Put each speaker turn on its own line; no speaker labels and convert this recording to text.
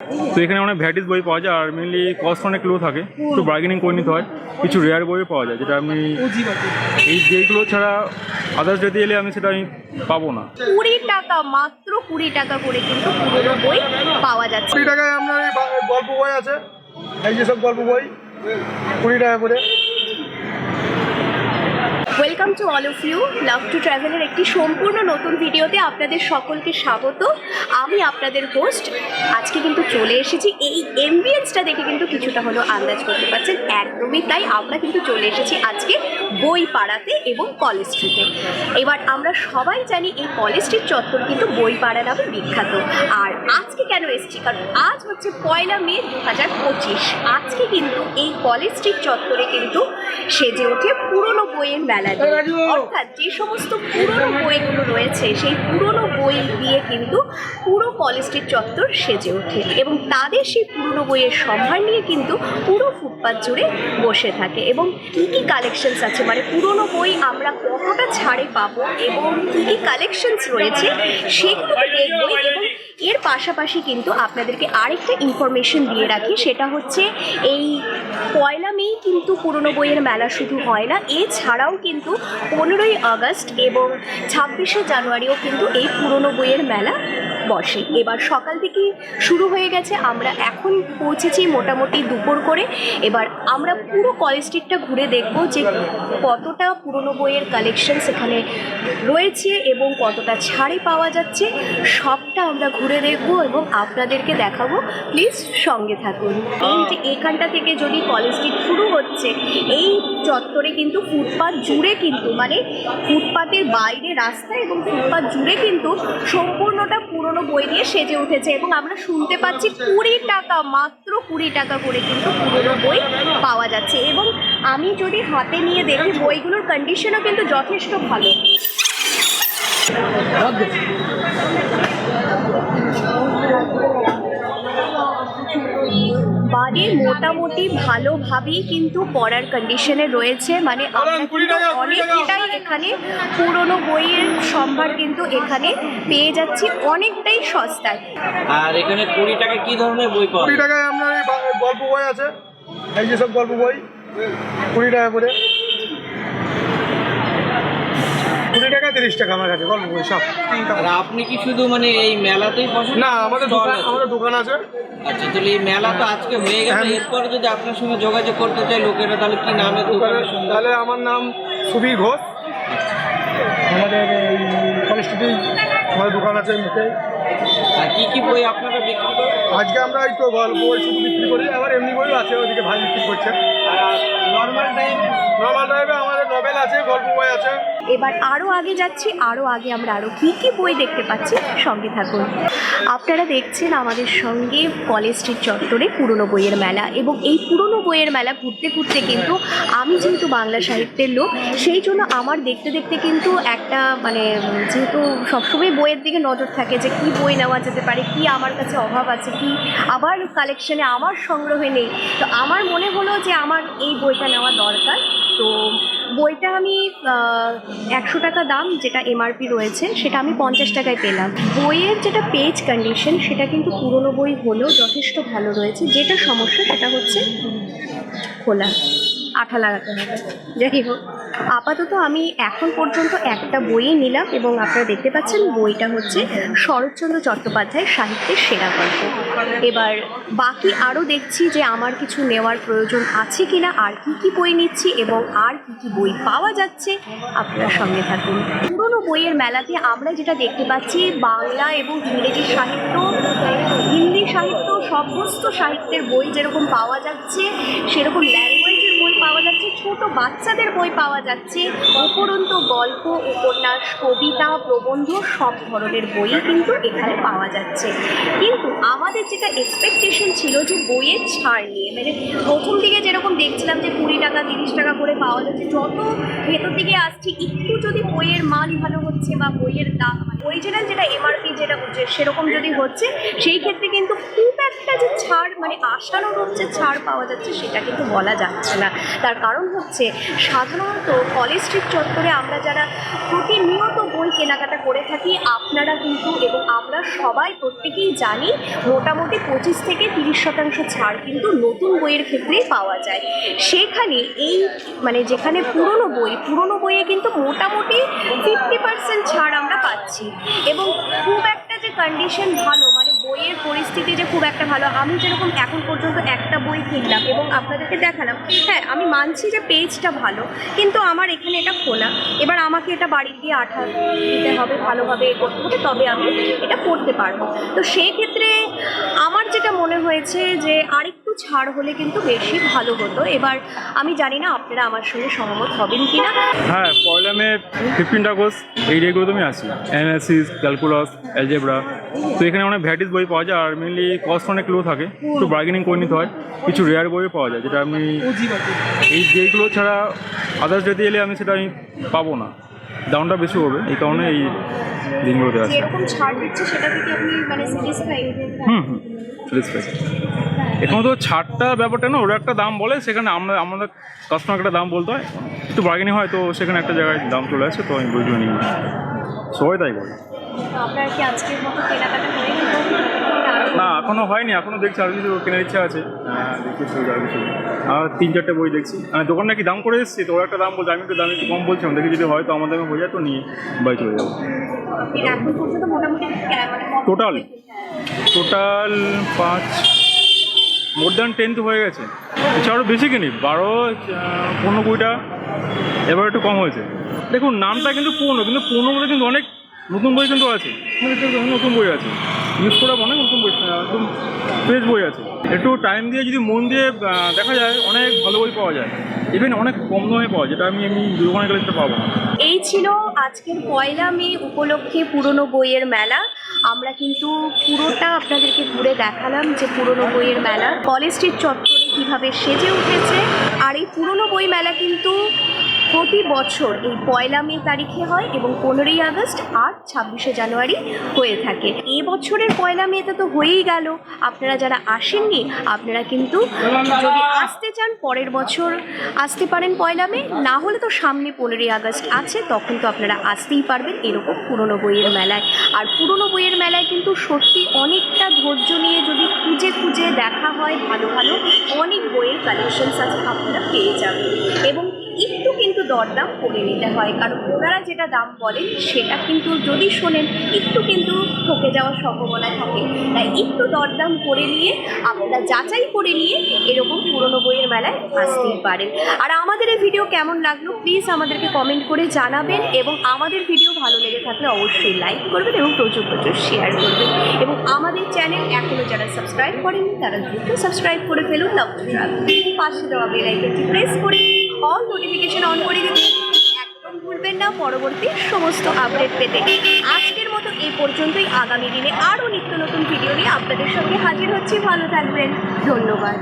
তো এখানে অনেক ভ্যারাইটিস বই পাওয়া যায়, আর মেনলি কস্ট অনেক লো থাকে, একটু বার্গেনিং করে নিতে হয়। কিছু রেয়ার বইও পাওয়া যায়, যেটা আমি এই যেগুলো ছাড়া আদার্স যদি এলে আমি সেটা আমি পাবো না।
20 টাকা, মাত্র 20 টাকা করে কিন্তু পুরোনো বই পাওয়া যাচ্ছে।
20 টাকায় আপনার এই গল্প বই আছে, এই যে সব গল্প বই 20 টাকা করে।
Welcome to all of you, love to ট্রাভেলের একটি সম্পূর্ণ নতুন ভিডিওতে আপনাদের সকলকে স্বাগত। আমি আপনাদের হোস্ট। আজকে কিন্তু চলে এসেছি, এই এমবিয়েন্সটা দেখে কিন্তু কিছুটা হলেও আন্দাজ করতে পারছেন, একদমই তাই। আমরা কিন্তু চলে এসেছি আজকে বই পাড়াতে এবং কলেজ স্ট্রিটে। এবার আমরা সবাই জানি এই কলেজ স্ট্রিট চত্বর কিন্তু বই পাড়া নামে বিখ্যাত। আর আজকে কেন এসেছি, কারণ আজ হচ্ছে 1 মে 2025। আজকে কিন্তু এই কলেজ স্ট্রিট চত্বরে কিন্তু সেজে ওঠে পুরনো বইয়ের মেলা। অর্থাৎ যে সমস্ত পুরনো বইগুলো রয়েছে সেই পুরনো বই দিয়ে কিন্তু পুরো কলেজ স্ট্রিট চত্বর সেজে ওঠে, এবং তাদের সেই পুরনো বইয়ের সম্ভার নিয়ে কিন্তু পুরো ফুটপাথ জুড়ে বসে থাকে। এবং কী কী কালেকশনস আছে, মানে পুরনো বই আমরা কতটা ছাড়ে পাবো এবং কী কী কালেকশনস রয়েছে সেগুলো দেখবো। এবং এর পাশাপাশি কিন্তু আপনাদেরকে আরেকটা ইনফরমেশন দিয়ে রাখি, সেটা হচ্ছে এই 1 মেই কিন্তু পুরনো বইয়ের মেলা শুধু হয় না, এছাড়াও কিন্তু 15ই আগস্ট এবং 26শে জানুয়ারিও কিন্তু এই পুরনো বইয়ের মেলা বসে। এবার সকাল থেকে শুরু হয়ে গেছে, আমরা এখন পৌঁছেছি মোটামুটি দুপুর করে। এবার আমরা পুরো কলেজ স্ট্রিটটা ঘুরে দেখব যে কতটা পুরনো বইয়ের কালেকশন সেখানে রয়েছে এবং কতটা ছাড়ে পাওয়া যাচ্ছে, সবটা আমরা ঘুরে দেখব এবং আপনাদেরকে দেখাবো। প্লিজ সঙ্গে থাকুন। এই যে এখানটা থেকে যদি কলেজ স্ট্রিট শুরু হচ্ছে, এই চত্বরে কিন্তু ফুটপাথ জুড়ে কিন্তু, মানে ফুটপাথের বাইরে রাস্তা এবং ফুটপাথ জুড়ে কিন্তু সম্পূর্ণটা পুরনো বই দিয়ে সেজে উঠেছে। এবং আমরা শুনতে পাচ্ছি 20 টাকা, মাত্র 20 টাকা করে কিন্তু পুরনো বই পাওয়া যাচ্ছে। এবং আমি যদি হাতে নিয়ে দেখি, বইগুলোর কন্ডিশনও কিন্তু যথেষ্ট ভালো। বাড়ি মোটামুটি ভালোভাবেই কিন্তু পড়ার কন্ডিশনে রয়েছে, মানে আমরা কিন্তু অনেকটাই এখানে পুরনো বইয়ের সম্ভার কিন্তু এখানে পেয়ে যাচ্ছি অনেকটাই সস্তায়।
আর এখানে 20 টাকা কি ধরনের বই পাওয়া
20 টাকায় আপনার এই গল্প বই আছে, এই যে সব গল্প বই 20 টাকা করে। 20 টাকা 30 টাকা আমার কাছে গল্প বই সব।
আর আপনি কি শুধু মানে এই মেলাতেই বসেন?
না, আমাদের দোকান আছে।
আচ্ছা, তাহলে এই মেলা তো আজকে হয়ে গেছে, এরপরে যদি আপনার সঙ্গে যোগাযোগ করতে চাই লোকেরা, তাহলে কি নামে দোকানের সঙ্গে?
তাহলে আমার নাম সুবীর ঘোষ। আমাদের কলেজ স্ট্রিটেই আমাদের দোকান আছে মুখে।
আর কি কি বই আপনারা বিক্রি করেন?
আজকে আমরা এই তো গল্প বই শুধু বিক্রি করি, আবার এমনি বইও আছে, ওইদিকে ভাই বিক্রি করছে।
আর নর্মাল টাইমে
আমাদের নভেল আছে, গল্প বই আছে।
এবার আরও আগে যাচ্ছি, আরও আগে আমরা আরও কী কী বই দেখতে পাচ্ছি, সঙ্গে থাকুন। আপনারা দেখছেন আমাদের সঙ্গে কলেজ স্ট্রিট চত্বরে পুরনো বইয়ের মেলা। এবং এই পুরনো বইয়ের মেলা ঘুরতে ঘুরতে কিন্তু আমি যেহেতু বাংলা সাহিত্যের লোক, সেই জন্য আমার দেখতে দেখতে কিন্তু একটা মানে যেহেতু সবসময় বইয়ের দিকে নজর থাকে যে কী বই নেওয়া যেতে পারে, কি আমার কাছে অভাব আছে, কি আবার কালেকশানে আমার সংগ্রহে নেই, তো আমার মনে হলো যে আমার এই বইটা নেওয়া দরকার। তো বইটা আমি 100 টাকা দাম, যেটা এমআরপি রয়েছে, সেটা আমি 50 টাকায় পেলাম। বইয়ের যেটা পেজ কন্ডিশন সেটা কিন্তু পুরনো বই হলেও যথেষ্ট ভালো রয়েছে। যেটা সমস্যা সেটা হচ্ছে খোলা, আঠা লাগাতে হবে। যাই হোক, আপাতত আমি এখন পর্যন্ত একটা বইই নিলাম এবং আপনারা দেখতে পাচ্ছেন বইটা হচ্ছে শরৎচন্দ্র চট্টোপাধ্যায়ের সাহিত্যের সেরা গল্প। এবার বাকি আরও দেখছি যে আমার কিছু নেওয়ার প্রয়োজন আছে কিনা, আর কি কি বই নিচ্ছি এবং আর কি কি বই পাওয়া যাচ্ছে, আপনারা সঙ্গে থাকুন। পুরনো বইয়ের মেলাতে আমরা যেটা দেখতে পাচ্ছি, বাংলা এবং ইংরেজি সাহিত্য, হিন্দি সাহিত্য, সমস্ত সাহিত্যের বই যেরকম পাওয়া যাচ্ছে সেরকম ল্যাঙ্গুয়েজের বই পাওয়া যাচ্ছে, ছোট বাচ্চাদের বই পাওয়া যাচ্ছে, উপরন্তু গল্প, উপন্যাস, কবিতা, প্রবন্ধ, সব ধরনের বই কিন্তু এখানে পাওয়া যাচ্ছে। কিন্তু আমাদের যেটা এক্সপেকটেশন ছিল যে বইয়ের ছাড় নিয়ে, মানে প্রথম দিকে যেরকম দেখছিলাম যে 20 টাকা 30 টাকা করে পাওয়া যাচ্ছে, যত ভেতর দিকে আসছি একটু যদি বইয়ের মান ভালো হচ্ছে বা বইয়ের দাম অরিজিনাল যেটা এমআরপি যেটা সেরকম যদি হচ্ছে, সেই ক্ষেত্রে কিন্তু খুব একটা যে ছাড়, মানে আশানুরূপ হচ্ছে ছাড় পাওয়া যাচ্ছে সেটা কিন্তু বলা যাচ্ছে না। তার কারণ হচ্ছে সাধারণত কলেজ স্ট্রিট চত্বরে আমরা যারা প্রতিনিয়ত বই কেনাকাটা করে থাকি আপনারা কিন্তু এবং আমরা সবাই প্রত্যেকেই জানি মোটামুটি 25 থেকে 30% ছাড় কিন্তু নতুন বইয়ের ক্ষেত্রেই পাওয়া যায়। সেখানে এই মানে যেখানে পুরনো বইয়ে কিন্তু মোটামুটি 50% ছাড় আমরা পাচ্ছি এবং খুব একটা যে কন্ডিশন ভালো মানে বইয়ের পরিস্থিতি যে খুব একটা ভালো, আমি যেরকম এখন পর্যন্ত একটা বই কিনলাম এবং আপনাদেরকে দেখালাম, হ্যাঁ আমি মানছি যে পেজটা ভালো কিন্তু আমার এখানে এটা খোলা, এবার আমাকে এটা বাড়ি গিয়ে আঠা দিতে হবে, ভালোভাবে করতে হবে, তবে আমি এটা পড়তে পারবো। তো সেই ক্ষেত্রে আমার যেটা মনে হয়েছে যে আরেকটু ছাড় হলে কিন্তু বেশি ভালো হতো। এবার আমি জানি না আপনারা আমার সঙ্গে সহমত হবেন কিনা।
হ্যাঁ, পয়লা মে 15 আগস্ট এই ডেগুলো তুমি আসি অ্যানালিসিস, ক্যালকুলাস, অ্যালজেব্রা। তো এখানে অনেক ভ্যারাইটিস বই পাওয়া যায় আর মেনলি কস্ট অনেক লো থাকে, একটু বার্গেনিং করে নিতে হয়। কিছু রেয়ার বইও পাওয়া যায় যেটা আমি এই যেগুলো ছাড়া আদার্স যদি এলে আমি সেটা আমি পাবো না, দামটা বেশি হবে, এই কারণে এই দিনগুলোতে আছে।
যেরকম ছাড় দিচ্ছে সেটা থেকে আপনি মানে স্যাটিসফাইড?
স্যাটিসফাইড। এখন তো ছাড়টা ব্যাপারটা না, ওরা একটা দাম বলে, সেখানে আমাদের কাস্টমারকে একটা দাম বলতে হয়, একটু বার্গেনিং হয়, তো সেখানে একটা জায়গায় দাম চলে আসে, তো আমি বইগুলো নিই, সবাই তাই বলে।
তো আপনার কি আজকের মতো কেনাকাটা হয়ে গেল?
না এখনও হয়নি, এখনও দেখছি আর কিছু কেনার ইচ্ছা আছে, দেখছি আর কিছু, আর 3-4টে বই দেখছি। আমি দোকানটা কি দাম করে এসেছি, তো ওরা একটা দাম বলছে, আমি একটু দাম একটু কম বলছিলাম, দেখি যদি হয় তো আমার দামে হয়ে যায় তো নিয়ে বাই চলে যাবো।
এখন পর্যন্ত মোটামুটি মানে
টোটাল 5 মোর দ্যান 10 তো হয়ে গেছে, এছাড়াও বেশি কিনি 12-15-20টা, এবার একটু কম হয়েছে। দেখুন নামটা কিন্তু পুরনো, কিন্তু পুরোনোর মধ্যে কিন্তু অনেক নতুন বই কিন্তু আছে, নতুন বই আছে, ইউজ করা অনেক নতুন বই, একদম ফ্রেশ বই আছে। একটু টাইম দিয়ে যদি মন দিয়ে দেখা যায় অনেক ভালো বই পাওয়া যায়, ইভেন অনেক কম দামে পাওয়া যায়, যেটা আমি দোকানে গেলে সেটা পাবো না।
এই ছিল আজকের পয়লা মে উপলক্ষে পুরনো বইয়ের মেলা। আমরা কিন্তু পুরোটা আপনাদেরকে ঘুরে দেখালাম যে পুরনো বইয়ের মেলা কলেজ স্ট্রিট চত্বরে কীভাবে সেজে উঠেছে। আর এই পুরনো বই মেলা কিন্তু প্রতি বছর এই পয়লা মে তারিখে হয় এবং 15ই আগস্ট আর 26শে জানুয়ারি হয়ে থাকে। এবছরের পয়লা মেতে তো হয়েই গেল, আপনারা যারা আসেননি আপনারা কিন্তু যদি আসতে চান পরের বছর আসতে পারেন পয়লা মে, না হলে তো সামনে 15ই আগস্ট আছে, তখন তো আপনারা আসতেই পারবেন এরকম পুরনো বইয়ের মেলায়। আর পুরনো বইয়ের মেলায় কিন্তু সত্যি অনেকটা ধৈর্য নিয়ে যদি খুঁজে খুঁজে দেখা হয় ভালো ভালো অনেক বইয়ের কালেকশনস আছে আপনারা পেয়ে যাবেন এবং একটু কিন্তু দরদাম করে নিতে হয়, কারণ ওনারা যেটা দাম বলেন সেটা কিন্তু যদি শোনেন একটু কিন্তু ঠকে যাওয়ার সম্ভাবনা থাকে, তাই একটু দরদাম করে নিয়ে আপনারা যাচাই করে নিয়ে এরকম পুরনো বইয়ের মেলায় আসতেই পারেন। আর আমাদের এই ভিডিও কেমন লাগলো প্লিজ আমাদেরকে কমেন্ট করে জানাবেন এবং আমাদের ভিডিও ভালো লেগে থাকলে অবশ্যই লাইক করবেন এবং প্রচুর প্রচুর শেয়ার করবেন এবং আমাদের চ্যানেল এখনও যারা সাবস্ক্রাইব করেননি তারা দ্রুত সাবস্ক্রাইব করে ফেলুন, লাভ টু ট্রাভেল পাশে দেওয়া বেল আইকনটি প্রেস করে অল নোটিফিকেশন অন করে দিতে একদম ভুলবেন না পরবর্তী সমস্ত আপডেট পেতে। আজকের মতো এই পর্যন্তই, আগামী দিনে আরও নিত্য নতুন ভিডিও নিয়ে আপনাদের সঙ্গে হাজির হচ্ছি। ভালো থাকবেন, ধন্যবাদ।